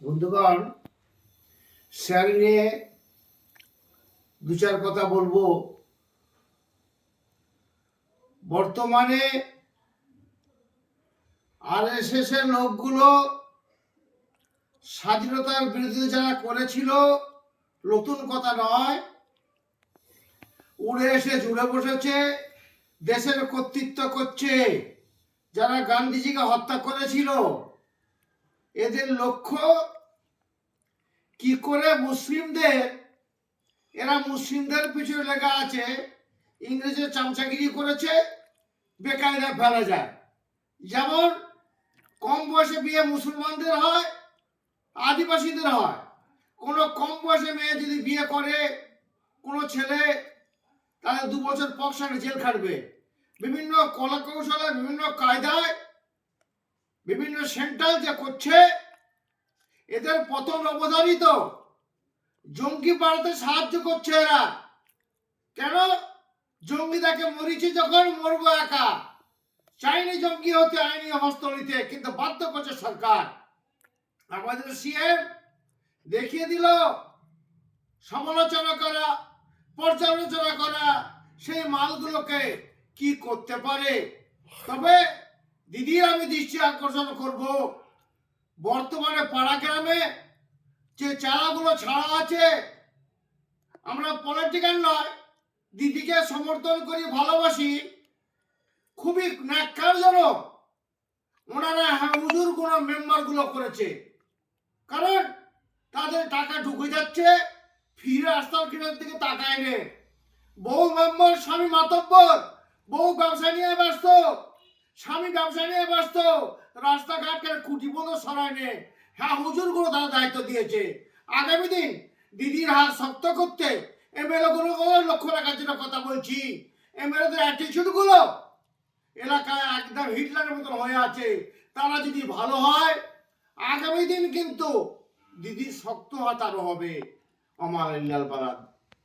বন্ধুগণ, স্যার নিয়ে দু চার কথা বলবো। বর্তমানে আরএসএস এর লোকগুলো স্বাধীনতার বিরোধিতা যারা করেছিল, নতুন কথা নয়, উড়ে এসে জুড়ে বসেছে, দেশের কর্তৃত্ব করছে। যারা গান্ধীজিকে হত্যা করেছিল, এদের লক্ষ্য কি করে এরা মুসলিমদের পিছনে লেগে আছে, ইংরেজের চামচাগিরি করেছে, বেকায়দা ফেলা যায়। যেমন কম বয়সে বিয়ে মুসলমানদের হয়, আদিবাসীদের হয়। কোনো কম বয়সে মেয়ে যদি বিয়ে করে কোনো ছেলে, তাহলে 2 বছর পকসানে জেল খাটবে। বিভিন্ন কলা কৌশলে, বিভিন্ন কায়দায়, বিভিন্ন সেন্ট্রাল যে করছে, এদের পতন অবধারিত। জঙ্গি বাড়াতে সাহায্য করছে এরা। কেন? জঙ্গিদাকে মরিছে যখন, মরবো একা। চাইনি জঙ্গি হতে, আইনি হস্ত নিতে, কিন্তু বাধ্য করছে সরকার। আমাদের সিএম দেখিয়ে দিল সমালোচনা করা, পর্যালোচনা করা সেই মালগুলোকে কি করতে পারে। তবে দিদির আমি দৃষ্টি আকর্ষণ করব, বর্তমানে পাড়া গ্রামে যে চারাগুলো ছাড়া আছে, আমরা পলিটিক্যাল নয়, দিদিকে সমর্থন করি, ভালোবাসি, খুবই ন্যাক্কারজনক ওনারা হুজুর কোন মেম্বার গুলো করেছে। কারণ তাদের টাকা ঢুকে যাচ্ছে, ফিরে আস্তার কিনার দিকে তাকায় নে। বহু মেম্বার স্বামী মাতব্বর, বহু ব্যবসা নিয়ে ব্যস্ত, স্বামী ব্যবসা নিয়ে ব্যস্ত, রাস্তাঘাটের খুঁটি বন্ধ সরায় নে। হ্যাঁ, হুজুর গুলো তারা দায়িত্ব দিয়েছে। আগামী দিন দিদির হাত শক্ত করতে এমএলএ গুলো লক্ষ্য রাখার জন্য কথা বলছি। এমএলএদের অ্যাটিটিউড গুলো এলাকায় একদম হিটলারের মতন হয়ে আছে। তারা যদি ভালো হয়, আগামী দিন কিন্তু দিদির শক্ত হাত আরো হবে। আমার ইল্লাল বারাদ।